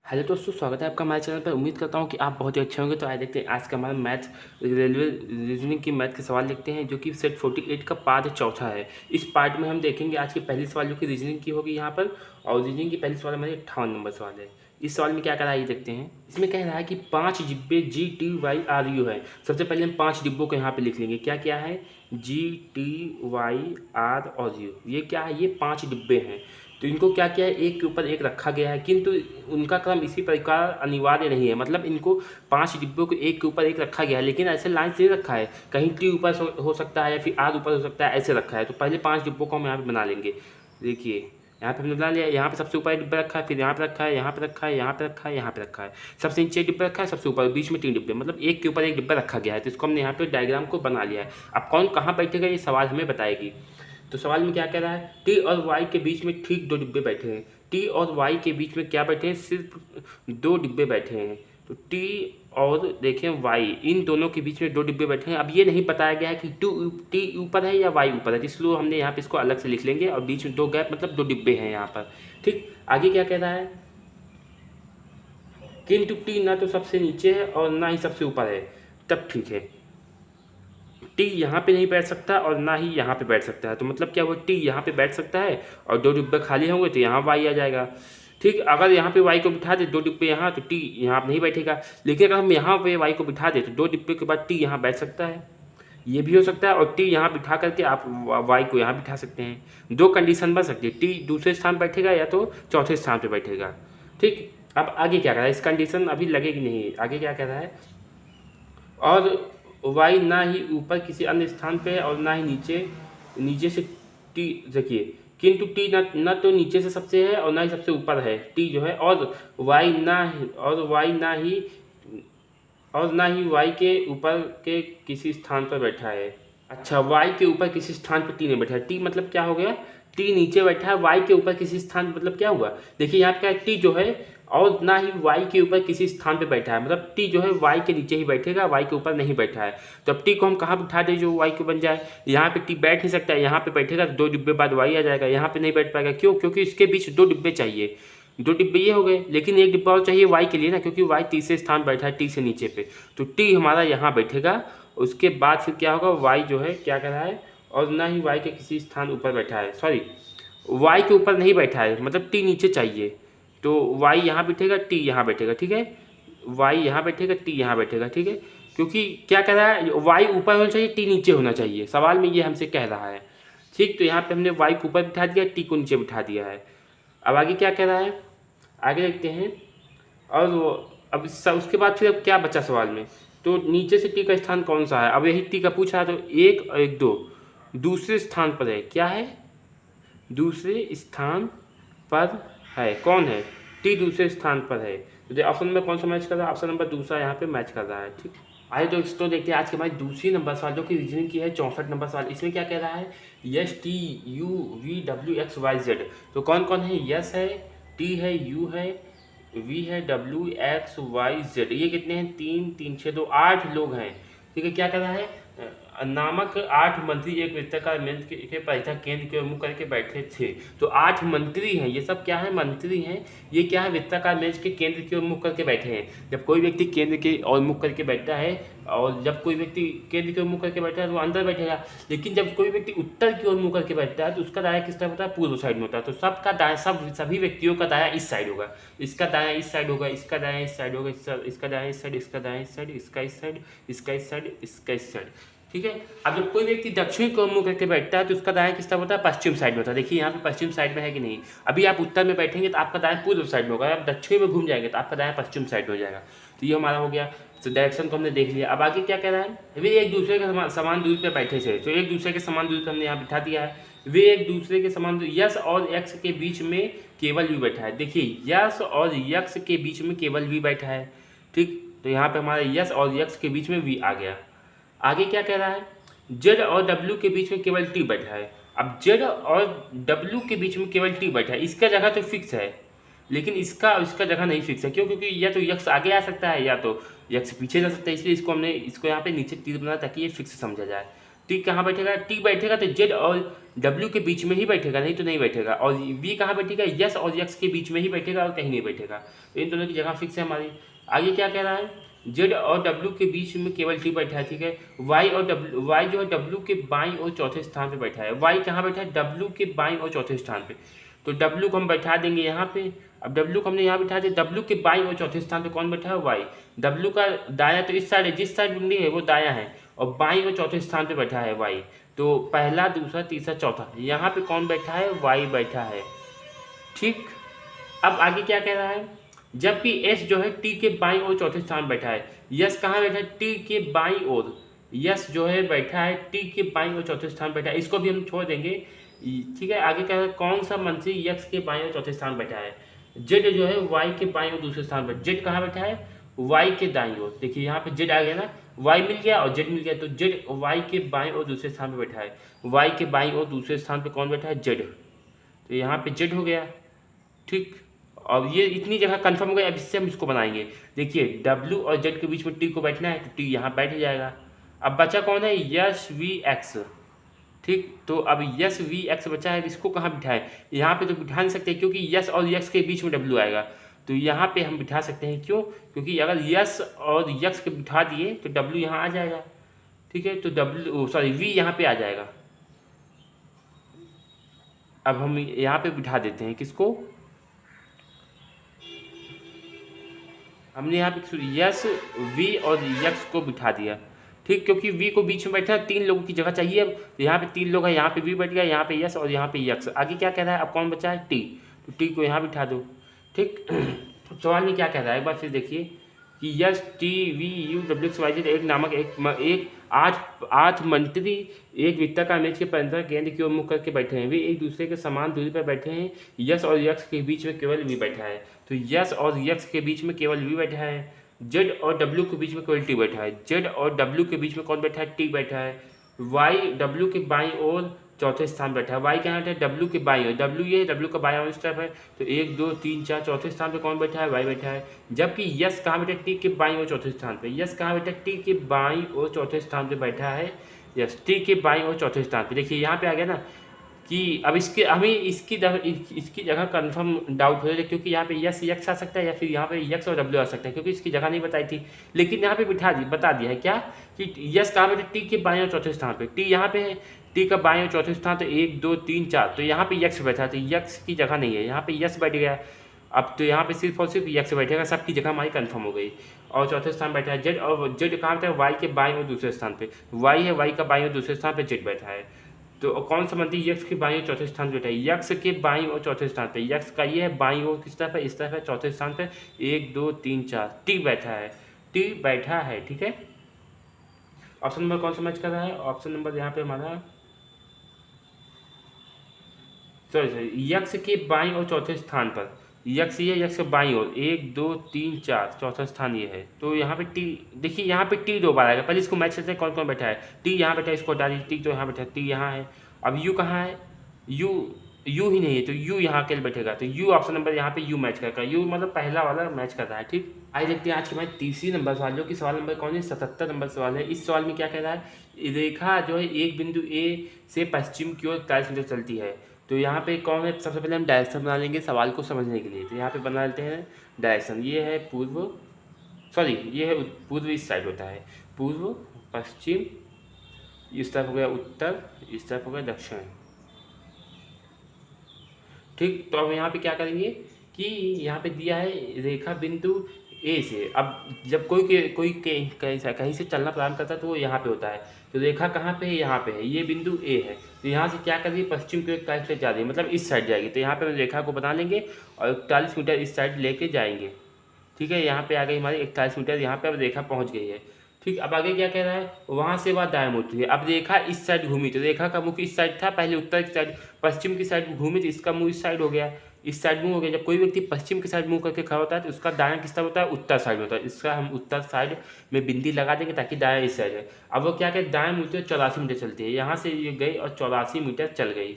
Hello दोस्तों, स्वागत है आपका हमारे चैनल पर। उम्मीद करता हूँ कि आप बहुत ही अच्छे होंगे। तो आइए देखते हैं आज का हमारा मैथ रेलवे रीजनिंग की मैथ के सवाल देखते हैं, जो कि सेट 48 का पार्ट चौथा है। इस पार्ट में हम देखेंगे आज की पहली सवाल जो कि रीजनिंग की होगी यहाँ पर, और रीजनिंग की पहली सवाल हमारी 58 नंबर सवाल है। इस सवाल में क्या कह रहा है ये देखते हैं। इसमें कह रहा है कि 5 डिब्बे GTYRU है। सबसे पहले हम 5 डिब्बों को यहाँ पे लिख लेंगे। क्या क्या है? GTYR और यू, ये क्या है? ये 5 डिब्बे हैं। तो इनको क्या किया है, एक के ऊपर एक रखा गया है, किंतु उनका क्रम इसी प्रकार अनिवार्य नहीं है। मतलब इनको 5 डिब्बों को एक के ऊपर एक रखा गया है, लेकिन ऐसे लाइन से नहीं रखा है। कहीं टी ऊपर हो सकता है या फिर आर ऊपर हो सकता है, ऐसे रखा है। तो पहले 5 डिब्बों को हम यहाँ पे बना लेंगे। देखिए यहाँ पे हमने बना लिया। यहाँ पे सबसे ऊपर एक डिब्बा रखा है, फिर यहाँ पे रखा है, यहाँ पे रखा है, यहाँ पे रखा है, यहाँ पे रखा है। सबसे नीचे डिब्बा रखा है, सबसे ऊपर, बीच में 3 डिब्बे, मतलब एक के ऊपर एक डिब्बा रखा गया है। तो इसको हमने यहाँ पे डायग्राम को बना लिया है। अब कौन कहाँ बैठेगा ये सवाल हमें बताएगी। तो सवाल में क्या कह रहा है, टी और वाई के बीच में ठीक 2 डिब्बे बैठे हैं। टी और वाई के बीच में क्या बैठे हैं? सिर्फ 2 डिब्बे बैठे हैं। तो टी और देखें वाई, इन दोनों के बीच में 2 डिब्बे बैठे हैं। अब ये नहीं बताया गया है कि टी ऊपर है या वाई ऊपर है, इसलिए हमने यहाँ पे इसको अलग से लिख लेंगे। और बीच में 2 गैप, मतलब 2 डिब्बे हैं यहाँ पर। ठीक, आगे क्या कह रहा है, किंतु टी ना तो सबसे नीचे है और ना ही सबसे ऊपर है। तब ठीक है, टी यहाँ पे नहीं बैठ सकता और ना ही यहाँ पे बैठ सकता है। तो मतलब क्या हुआ, टी यहाँ पे बैठ सकता है और 2 डिब्बे खाली होंगे तो यहाँ वाई आ जाएगा। ठीक, अगर यहाँ पे वाई को बिठा दे 2 डिब्बे यहाँ, तो टी यहाँ नहीं बैठेगा। लेकिन अगर हम यहाँ पे वाई को बिठा दे तो 2 डिब्बे के बाद टी यहाँ बैठ सकता है। ये भी हो सकता है, और टी यहाँ बिठा करके आप वाई को यहाँ बिठा सकते हैं। 2 कंडीशन बन सकती है, टी दूसरे स्थान पर बैठेगा या तो चौथे स्थान पर बैठेगा। ठीक, अब आगे क्या कह रहा है, इस कंडीशन अभी लगेगी नहीं। आगे क्या कह रहा है, और वाई ना ही ऊपर किसी अन्य स्थान पे है और ना ही नीचे नीचे से टी, देखिए, किंतु टी ना तो नीचे से सबसे है और ना ही सबसे ऊपर है टी जो है, और वाई ना ही वाई के ऊपर के किसी स्थान पर बैठा है। अच्छा, वाई के ऊपर किसी स्थान पर टी नहीं बैठा है। टी मतलब क्या हो गया, टी नीचे बैठा है, वाई के ऊपर किसी स्थान, मतलब क्या हुआ, देखिए यहाँ पे क्या है, टी जो है और ना ही वाई के ऊपर किसी स्थान पे बैठा है। मतलब टी जो है वाई के नीचे ही बैठेगा, वाई के ऊपर नहीं बैठा है। तो अब टी को हम कहाँ बिठा दें जो वाई को बन जाए। यहाँ पे टी बैठ नहीं सकता है, यहाँ पे बैठेगा तो 2 डिब्बे बाद वाई आ जाएगा। यहाँ पे नहीं बैठ पाएगा, क्यों? क्योंकि इसके बीच 2 डिब्बे चाहिए। 2 डिब्बे ये हो गए, लेकिन एक डिब्बा और चाहिए वाई के लिए ना, क्योंकि वाई तीसरे स्थान बैठा है टी से नीचे पे। तो टी हमारा यहाँ बैठेगा। उसके बाद फिर क्या होगा, वाई जो है क्या कर रहा है, और ना ही वाई के किसी स्थान ऊपर बैठा है, सॉरी, वाई के ऊपर नहीं बैठा है, मतलब टी नीचे चाहिए। तो वाई यहाँ बैठेगा, टी यहाँ बैठेगा, ठीक है। वाई यहाँ बैठेगा, टी यहाँ बैठेगा, ठीक है। क्योंकि क्या कह रहा है, वाई ऊपर होना चाहिए, टी नीचे होना चाहिए, सवाल में ये हमसे कह रहा है। ठीक, तो यहाँ पे हमने वाई को ऊपर बिठा दिया, टी को नीचे बिठा दिया है। अब आगे क्या कह रहा है, आगे देखते हैं। और वो अब उसके बाद फिर अब क्या बचा सवाल में, तो नीचे से टी का स्थान कौन सा है। अब यही टी का पूछा है, तो 1 और 1 2 दूसरे स्थान पर है। क्या है? दूसरे स्थान पर है। कौन है? टी दूसरे स्थान पर है। तो ऑप्शन में कौन सा मैच कर रहा है? ऑप्शन नंबर दूसरा यहाँ पे मैच कर रहा है। ठीक, आइए तो इसको देखते हैं आज के हमारी दूसरी नंबर सवाल, जो कि रीजनिंग की है, 64 नंबर सवाल। इसमें क्या कह रहा है, STUVWXYZ। तो कौन कौन है? यस है, टी है, यू है, वी है, WXYZ। ये कितने हैं? 3 3 6 2 8 लोग हैं। ठीक है, क्या कर रहा है, नामक 8 मंत्री एक वृत्ताकार मंच के परीक्षा केंद्र की ओर मुख करके बैठे थे। तो 8 मंत्री हैं, ये सब क्या है, मंत्री हैं। ये क्या है, वृत्ताकार मेज के केंद्र की ओर मुख करके बैठे हैं। जब कोई व्यक्ति केंद्र की ओर मुख करके बैठता है, और जब कोई व्यक्ति केंद्र की ओर मुख करके बैठता है तो वो अंदर बैठेगा। लेकिन जब कोई व्यक्ति उत्तर की ओर मुख करके बैठता है तो उसका दाया किस तरफ होता है? पूर्व साइड में होता है। तो सबका दाया, सभी व्यक्तियों का दाया इस साइड होगा। इसका दाया इस साइड होगा, इसका दाया इस साइड होगा, इसका दाया इस साइड, इसका दाया इस साइड, इसका इस साइड, इसका इस साइड, इसका इस साइड। ठीक है। अब जब कोई व्यक्ति दक्षिण को मुंह करके बैठता है तो उसका दाएं किस तरफ होता है? पश्चिम साइड में होता है। देखिए यहाँ पे पश्चिम साइड में है कि नहीं। अभी आप उत्तर में बैठेंगे तो आपका दाएं पूर्व साइड में होगा, आप दक्षिण में घूम जाएंगे तो आपका दाएं पश्चिम साइड में हो जाएगा। तो ये हमारा हो गया। तो डायरेक्शन को हमने देख लिया। अब आगे क्या कह रहा है, वे एक दूसरे के समान दूरी पर बैठे थे। तो एक दूसरे के समान दूरी पर हमने यहाँ बिठा दिया है। वे एक दूसरे के समान दूरी, यस और एक्स के बीच में केवल वी बैठा है। देखिए यस और यक्स के बीच में केवल वी बैठा है। ठीक, तो यहाँ पे हमारे यस और यक्स के बीच में वी आ गया। आगे क्या कह रहा है, जेड और डब्ल्यू के बीच में केवल टी बैठा है। अब जेड और डब्ल्यू के बीच में केवल टी बैठा है, इसका जगह तो फिक्स है, लेकिन इसका जगह नहीं फिक्स है। क्यों? क्योंकि या तो यक्स आगे आ सकता है या तो यक्स पीछे जा सकता है। इसलिए इसको हमने इसको यहाँ पे नीचे तीर बनाया ताकि ये फिक्स समझा जाए। टी कहाँ बैठेगा, टी बैठेगा तो जेड और डब्ल्यू के बीच में ही बैठेगा, नहीं तो नहीं बैठेगा। और वी कहाँ बैठेगा, यस और यक्स के बीच में ही बैठेगा और कहीं नहीं बैठेगा। तो इन दोनों की जगह फिक्स है हमारी। आगे क्या कह रहा है, जेड और डब्ल्यू के बीच में केवल टी बैठा है, ठीक है। वाई और डब्ल्यू, वाई जो है डब्ल्यू के बाईं और चौथे स्थान पे बैठा है। वाई कहाँ बैठा है, डब्ल्यू के बाईं और चौथे स्थान पे। तो डब्ल्यू को हम बैठा देंगे यहाँ पे। अब डब्ल्यू को हमने यहाँ बैठा दिया, डब्ल्यू के बाईं और चौथे स्थान पे कौन बैठा है, वाई। डब्ल्यू का दाया तो इस साइड है, जिस साइड बिंदी है वो दाया है, और बाईं और चौथे स्थान पे बैठा है वाई। तो पहला, दूसरा, तीसरा, चौथा, यहाँ पे कौन बैठा है, वाई बैठा है, ठीक। अब आगे क्या कह रहा है, जबकि एस जो है टी के बाईं ओर चौथे स्थान बैठा है। यस कहाँ बैठा है, टी के बाईं ओर। यस जो है बैठा है टी के बाईं ओर चौथे स्थान बैठा है, इसको भी हम छोड़ देंगे, ठीक है। आगे क्या है, कौन सा मंत्री यक्स के बाईं ओर चौथे स्थान बैठा है। जेड जो है वाई के बाईं ओर दूसरे स्थान पर। जेड कहाँ बैठा है, वाई के दाईं ओर। देखिए यहाँ पे जेड आ गया ना, वाई मिल गया और जेड मिल गया, तो जेड वाई के बाईं ओर दूसरे स्थान पर बैठा है। वाई के बाईं ओर दूसरे स्थान पर कौन बैठा है, जेड। तो यहाँ पे जेड हो गया, ठीक। और ये इतनी जगह कंफर्म हो गया। अब इससे हम इसको बनाएंगे। देखिए डब्ल्यू और जेड के बीच में टी को बैठना है, तो टी यहाँ बैठ जाएगा। अब बचा कौन है, यस वी एक्स, ठीक। तो अब यस वी एक्स बचा है, इसको कहाँ बिठाएं, यहाँ पे तो बिठा नहीं सकते क्योंकि यस और यक्स के बीच में डब्ल्यू आएगा। तो यहाँ पे हम बिठा सकते हैं, क्यों, क्योंकि अगर यस और यक्स के बिठा दिए तो डब्ल्यू यहाँ आ जाएगा, ठीक है। तो डब्ल्यू सॉरी वी यहाँ पे आ जाएगा। अब हम यहाँ पे बिठा देते हैं किसको, हमने यहाँ पे यस वी और यक्स को बिठा दिया, ठीक। क्योंकि वी को बीच में बैठा है, 3 लोगों की जगह चाहिए। अब यहाँ पे 3 लोग हैं, यहाँ पे वी बैठ गया, यहाँ पे यस और यहाँ पे यक्स। आगे क्या कह रहा है, अब कौन बचा है, टी। तो टी को यहाँ बिठा दो, ठीक। सवाल में क्या कह रहा है, एक बार फिर देखिए कि S T V U W X Y Z एक नामक एक आठ मंत्री एक वृत्ताकार मेज के परिंतर केंद्र की ओर मुख करके बैठे हैं। वे एक दूसरे के समान दूरी पर बैठे हैं। यस और यक्स के बीच में केवल वी बैठा है। तो यस और यक्स के बीच में केवल वी बैठा है। जेड और डब्ल्यू के बीच में केवल टी बैठा है। जेड और डब्ल्यू के बीच में कौन बैठा है, टी बैठा है। वाई डब्ल्यू के बाईं ओर चौथे स्थान बैठा है। वाई कहाँ बैठा है, डब्ल्यू के बाईं ओर। डब्ल्यू ये डब्ल्यू का बाईं ओर स्टेप है, तो 1 2 3 4 चौथे स्थान पे कौन बैठा है, वाई बैठा है। जबकि यस कहाँ बैठा है, टी के बाईं ओर चौथे स्थान पे। यस कहाँ बैठा है, टी के बाईं ओर चौथे स्थान पे बैठा है। यस टी के बाईं ओर चौथे स्थान पे। देखिए यहाँ पे आ गया ना कि अब इसके हमें इसकी जगह कंफर्म डाउट हो रहा है, क्योंकि यहाँ पे यस यक्स आ सकता है या फिर यहाँ पे यक्स और डब्ल्यू आ सकता है, क्योंकि इसकी जगह नहीं बताई थी। लेकिन यहाँ पे बता दिया है क्या कि यस कहाँ बैठे, टी के बाईं और चौथे स्थान पे। टी यहाँ पे है, टी का बाईं और चौथे स्थान, तो 1 2 3 4, तो यहाँ पे यक्स बैठा है, तो यक्स की जगह नहीं है, यहाँ पे यस बैठ गया। अब तो यहाँ पे सिर्फ और सिर्फ यक्स बैठेगा, सबकी जगह हमारी कंफर्म हो गई। और चौथे स्थान बैठा है जेड, और जेड कहाँ बैठा है, वाई के बाईं और दूसरे स्थान पे। वाई है, वाई का बाईं और दूसरे स्थान पे जेड बैठा है। तो कौन सा मंत्री यक्स के बाईं और चौथे स्थान पे बैठा है, यक्स के बाईं और चौथे स्थान पे। यक्स का ये है बाईं और किस तरफ है, इस तरफ है, चौथे स्थान पे 1 2 3 4, टी बैठा है, टी बैठा है, ठीक है। ऑप्शन नंबर कौन सा मैच कर रहा है, ऑप्शन नंबर यहाँ पे हमारा सॉरी यक्स के बाईं और चौथे स्थान पर। यक्स ये यक्स के बाईं ओर 1 2 3 4, चौथा स्थान ये है। तो यहाँ पे टी, देखिए यहाँ पे टी 2 बार आएगा। पहले इसको मैच करते हैं कौन कौन बैठा है। टी यहाँ बैठा है, इसको हटा दीजिए, टी तो यहाँ बैठा है, टी यहाँ है। अब यू कहाँ है, यू यू ही नहीं है, तो यू यहाँ के लिए बैठेगा, तो यू ऑप्शन नंबर यहाँ पे यू मैच करेगा। यू मतलब पहला वाला मैच कर रहा है, ठीक। आइए देखते हैं आज के हमारे तीसरी नंबर सवाल, जो कि सवाल नंबर कौन है, 77 नंबर सवाल है। इस सवाल में क्या कह रहा है, रेखा जो है एक बिंदु ए से पश्चिम की ओर 40 मीटर चलती है। तो यहाँ पे कौन है, सबसे पहले हम डायरेक्शन बना लेंगे सवाल को समझने के लिए। तो यहाँ पे बना लेते हैं डायरेक्शन। ये है पूर्व, सॉरी ये है पूर्व, इस साइड होता है पूर्व, पश्चिम, इस तरफ हो गया उत्तर, इस तरफ हो गया दक्षिण, ठीक। तो अब यहाँ पे क्या करेंगे कि यहाँ पे दिया है रेखा बिंदु ए से। अब जब कोई कहीं से चलना प्रारंभ करता है तो वो यहाँ पे होता है। तो रेखा कहाँ पे है, यहाँ पे है, ये बिंदु ए है। तो यहाँ से क्या कर रही है, पश्चिम की ओर 41 मीटर जा रही है, मतलब इस साइड जाएगी। तो यहाँ पे रेखा को बना लेंगे और 41 मीटर इस साइड लेके जाएंगे, ठीक है। यहाँ पे आ गई हमारी 41 मीटर, यहाँ पे अब रेखा पहुँच गई है, ठीक। अब आगे क्या कह रहा है, वहाँ से वह दाएं मुड़ती है। अब रेखा इस साइड घूमी, तो रेखा का मुख इस साइड था, पहले उत्तर की साइड, पश्चिम की साइड घूमी, तो इसका मुँह इस साइड हो गया, इस साइड मुँह हो गया। जब कोई व्यक्ति पश्चिम की साइड मुँह करके खड़ा होता है तो उसका दायां किस तरफ होता है, उत्तर साइड होता है। इसका हम उत्तर साइड में बिंदी लगा देंगे ताकि दायां इस साइड है। अब वो क्या कहते, दाएं मुड़ती है, 84 मीटर चलती है। यहाँ से ये गई और 84 मीटर चल गई,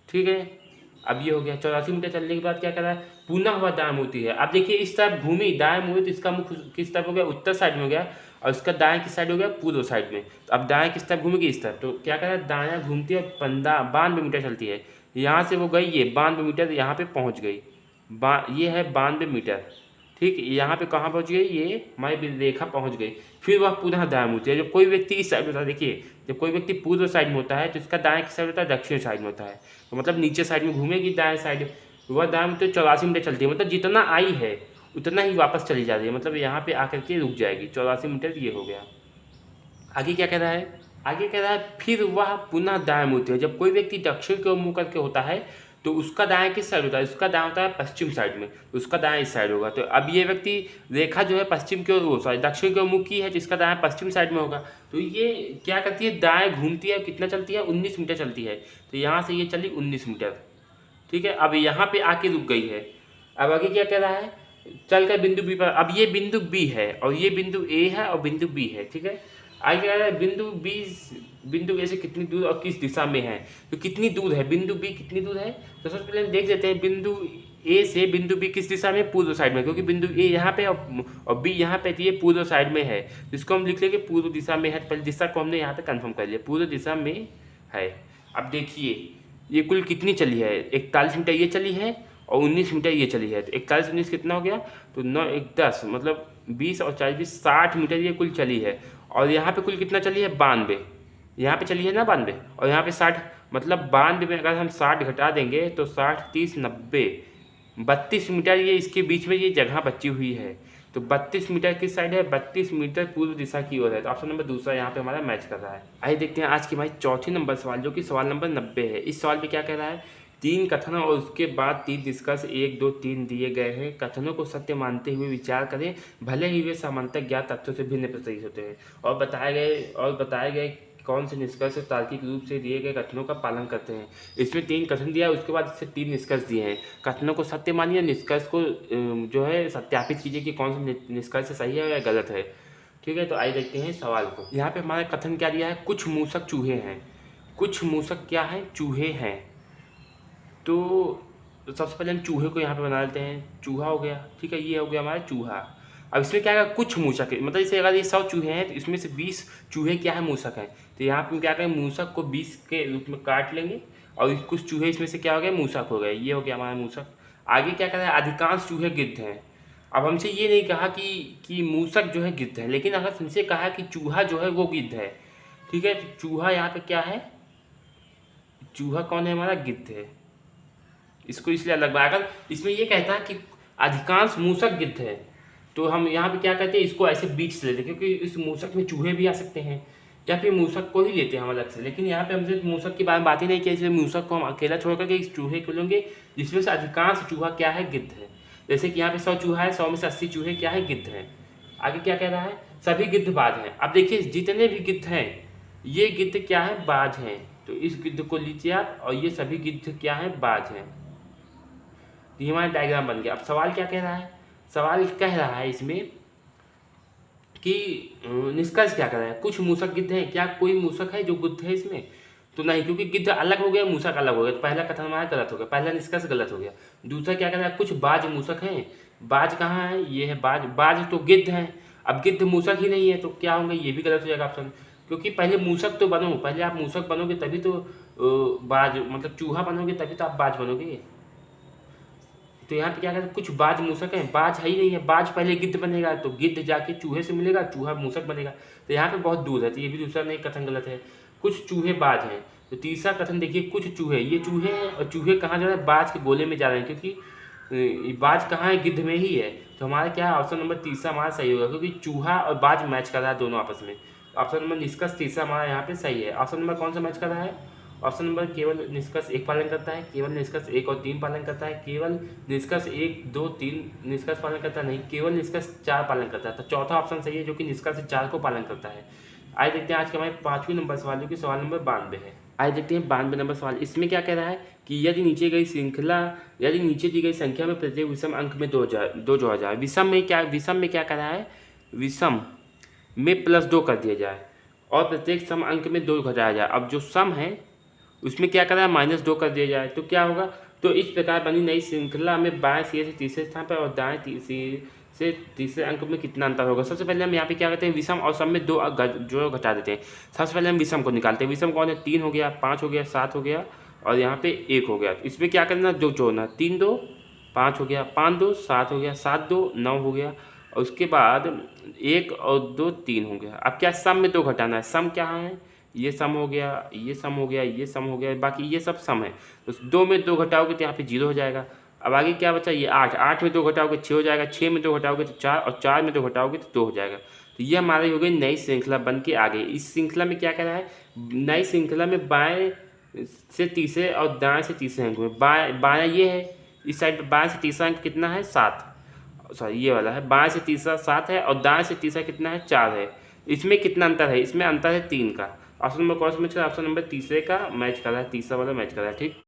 ठीक है। अब ये हो गया 84 मीटर चलने के बाद क्या कर रहा है, पुनः वह दाएं मुड़ती है। अब देखिए इस तरफ घूमी, दाएं मुड़ी, तो इसका मुख किस तरफ हो गया, उत्तर साइड में हो गया। और उसका दाएं किस साइड हो गया, पूर्व साइड में। तो अब दाएं किस तरफ घूमेगी, इस तरफ। तो क्या कह रहा है, दायां घूमती है और 92 मीटर चलती है। यहाँ से वो गई, ये 92 मीटर यहाँ पे पहुँच गई। ये है 92 मीटर, ठीक। यहाँ पे कहाँ पहुँच गई, ये हमारी रेखा पहुँच गई। फिर वह पुनः दाएं मुड़ती है। जब कोई व्यक्ति इस साइड होता है, देखिए जब कोई व्यक्ति पूर्व साइड में होता है तो इसका दाएं किस साइड होता है, दक्षिण साइड में होता है। तो मतलब नीचे साइड में घूमेगी दाएं साइड। वह दाएं तो 84 मीटर चलती है, मतलब जितना आई है उतना ही वापस चली जा रही है, मतलब यहाँ पे आकर के रुक जाएगी। 84 मीटर ये हो गया। आगे क्या कह रहा है, आगे कह रहा है फिर वह पुनः दाएं मुड़ती है। जब कोई व्यक्ति दक्षिण की ओर मुँह करके होता है तो उसका दाएं किस साइड होता है, उसका दाएं होता है पश्चिम साइड में, तो उसका दाएं इस साइड होगा। तो अब ये व्यक्ति रेखा जो है पश्चिम की ओर, वो सॉरी दक्षिण की ओर मुँह की है, जिसका दाएं पश्चिम साइड में होगा। तो ये क्या करती है, दाएं घूमती है, कितना चलती है, 19 मीटर चलती है। तो यहाँ से ये चली 19 मीटर, ठीक है। अब यहाँ पे आके रुक गई है। अब आगे क्या कह रहा है, चल कर बिंदु बी पर। अब ये बिंदु बी है और ये बिंदु ए है और बिंदु बी है, ठीक है। आगे कह रहा है बिंदु ए से कितनी दूर और किस दिशा में है। तो कितनी दूर है बिंदु बी, कितनी दूर है, तो सबसे पहले हम देख लेते हैं बिंदु ए से बिंदु बी किस दिशा में, पूर्व साइड में, क्योंकि बिंदु ए यहाँ पे और बी यहाँ पे, ये पूर्व साइड में है। तो इसको हम लिख लेंगे पूर्व दिशा में है। पहले दिशा को हमने यहाँ पे कंफर्म कर लिया, पूर्व दिशा में है। अब देखिए ये कुल कितनी चली है, 41 मीटर ये चली है और 19 मीटर ये चली है। तो 41 19 कितना हो गया, तो 9 1 10, मतलब 20 और 40 20 60 मीटर ये कुल चली है। और यहाँ पे कुल कितना चली है, 92, यहाँ पे चली है ना 92, और यहाँ पे 60, मतलब 92 में अगर हम 60 घटा देंगे तो 60 30 90 32 मीटर ये इसके बीच में ये जगह बची हुई है। तो 32 मीटर किस साइड है, 32 मीटर पूर्व दिशा की ओर है। तो ऑप्शन नंबर दूसरा यहाँ पे हमारा मैच कर रहा है। आइए देखते हैं आज की हमारी चौथी नंबर सवाल, जो कि सवाल नंबर 90 है। इस सवाल पे क्या कह रहा है, 3 कथन और उसके बाद 3 निष्कर्ष 1 2 3 दिए गए हैं। कथनों को सत्य मानते हुए विचार करें, भले ही वे सामान्यतः ज्ञात तथ्यों से भिन्न प्रतीत होते हैं। और बताए गए कौन से निष्कर्ष तार्किक रूप से दिए गए कथनों का पालन करते हैं। इसमें 3 कथन दिया है, उसके बाद इससे 3 निष्कर्ष दिए हैं। कथनों को सत्य मानिए, निष्कर्ष को जो है सत्यापित कीजिए कि कौन सा निष्कर्ष सही है या गलत है, ठीक है। तो आइए देखते हैं सवाल को। यहाँ पे हमारा कथन क्या दिया है, कुछ मूसक चूहे हैं। कुछ मूसक क्या है, चूहे हैं। तो सबसे पहले हम चूहे को यहाँ पे बना लेते हैं, चूहा हो गया, ठीक है, ये हो गया हमारा चूहा। अब इसमें क्या है, कुछ मूसक है, मतलब जैसे अगर ये 100 चूहे हैं तो इसमें से 20 चूहे क्या है, मूसक हैं। तो यहाँ पे क्या करें, मूसक को 20 के रूप में काट लेंगे और कुछ चूहे इसमें से क्या हो गए, मूसक हो गए, ये हो गया हमारा मूसक। आगे क्या करें, अधिकांश चूहे गिद्ध हैं। अब हमसे ये नहीं कहा कि मूसक जो है गिद्ध है, लेकिन अगर हमसे कहा कि चूहा जो है वो गिद्ध है, ठीक है। तो चूहा यहाँ पे क्या है, चूहा कौन है, हमारा गिद्ध है। इसको इसलिए अलग बनाया। अगर इसमें ये कहता है कि अधिकांश मूसक गिद्ध है, तो हम यहाँ पे क्या कहते हैं, इसको ऐसे बीच से लेते हैं, क्योंकि इस मूसक में चूहे भी आ सकते हैं, या फिर मूसक को ही लेते हैं हम अलग से। लेकिन यहाँ पे हमसे मूसक के बारे में बात ही नहीं की, इसलिए मूसक को हम अकेला छोड़ करके इस चूहे को लेंगे, जिसमें से अधिकांश चूहा क्या है, गिद्ध है। जैसे कि यहाँ पे 100 चूहा है, 100 में से 80 चूहे क्या है, गिद्ध है। आगे क्या कह रहा है, सभी गिद्ध बाज हैं। अब देखिए जितने भी गिद्ध हैं ये गिद्ध क्या है, बाज हैं। तो इस गिद्ध को लीजिए आप, और ये सभी गिद्ध क्या है, बाज हैं। ये हमारा डायग्राम बन गया। अब सवाल क्या कह रहा है, सवाल कह रहा है इसमें कि निष्कर्ष क्या कर रहा है, कुछ मूसक गिद्ध हैं, क्या कोई मूसक है जो गिद्ध है इसमें, तो नहीं, क्योंकि गिद्ध अलग हो गया, मूसक अलग हो गया। तो पहला कथन हमारा गलत हो गया, पहला निष्कर्ष गलत हो गया। दूसरा क्या कर रहा है, कुछ बाज मूसक हैं। बाज कहाँ है, ये है बाज, बाज तो गिद्ध हैं। अब गिद्ध मूसक ही नहीं है तो क्या होंगे, ये भी गलत हो जाएगा ऑप्शन, क्योंकि पहले मूसक तो बनो, पहले आप मूसक बनोगे तभी तो बाज, मतलब चूहा बनोगे तभी तो आप बाज बनोगे। तो यहाँ पे क्या कहते हैं, कुछ बाज मूसक हैं, बाज है ही नहीं है, बाज पहले गिद्ध बनेगा तो गिद्ध जाके चूहे से मिलेगा, चूहा मूसक बनेगा। तो यहाँ पे बहुत दूर है, तो ये भी दूसरा नहीं कथन गलत है। कुछ चूहे बाज हैं। तो तीसरा कथन देखिए, कुछ चूहे, ये चूहे हैं और चूहे कहाँ जा रहे हैं, बाज के गोले में जा रहे हैं, क्योंकि बाज कहाँ है, गिद्ध में ही है। तो हमारा क्या ऑप्शन नंबर तीसरा हमारा सही होगा, क्योंकि चूहा और बाज मैच कर रहा है दोनों आपस में। ऑप्शन नंबर निष्कर्ष तीसरा हमारा यहाँ पे सही है। ऑप्शन नंबर कौन सा मैच कर रहा है, ऑप्शन नंबर केवल निष्कर्ष 1 पालन करता है, केवल निष्कर्ष 1 और 3 पालन करता है, केवल निष्कर्ष 1 2 3 निष्कर्ष पालन करता नहीं, केवल निष्कर्ष 4 पालन करता है। तो चौथा ऑप्शन सही है, जो कि निष्कर्ष 4 को पालन करता है। आइए देखते हैं आज के हमारे 5वीं नंबर सवाल, जो कि सवाल नंबर 92 है। आइए देखते हैं 92 नंबर सवाल। इसमें क्या कह रहा है कि यदि नीचे दी गई संख्या में प्रत्येक विषम अंक में 2 जोड़ा जाए। विषम में क्या कर रहा है, विषम में +2 कर दिया जाए और प्रत्येक सम अंक में 2 घटाया जाए। अब जो सम है उसमें क्या करा है, -2 कर दिया जाए, तो क्या होगा। तो इस प्रकार बनी नई श्रृंखला में बाएं सिरे से तीसरे स्थान पर और दाएं से तीसरे अंक में कितना अंतर होगा। सबसे पहले हम यहाँ पे क्या करते हैं, विषम और सम में दो जो घटा देते हैं। सबसे पहले हम विषम को निकालते हैं। विषम कौन है, 3 हो गया, 5 हो गया, 7 हो गया और यहाँ पे 1 हो गया। इसमें क्या करना, जो जोड़ना, 3 2 5 हो गया, 5 2 7 हो गया, 7 2 9 हो गया और उसके बाद 1 और 2 3 हो गया। अब क्या सम में दो घटाना है। सम क्या है, ये सम हो गया, ये सम हो गया, ये सम हो गया, बाकी ये सब सम है। तो 2 में 2 घटाओगे तो यहाँ पे 0 हो जाएगा। अब आगे क्या बचा, ये 8, 8 में 2 घटाओगे 6 हो जाएगा, 6 में 2 घटाओगे तो 4 और 4 में 2 घटाओगे तो 2 हो जाएगा। तो ये हमारी हो गई नई श्रृंखला बन के आ गई। इस श्रृंखला में क्या करा है, नई श्रृंखला में बाएं से तीसरे और दाएं से तीसरे अंक में बायां ये है, इस साइड पर बाएं से तीसरा अंक कितना है, 7, सॉरी ये वाला है, बाएं से तीसरा 7 है और दाएं से तीसरा कितना है, 4 है। इसमें कितना अंतर है, इसमें अंतर है 3 का। ऑप्शन नंबर कौन सा मैच कर रहा है, ऑप्शन नंबर तीसरे का मैच कर रहा है, तीसरा वाला मैच कर रहा है। ठीक।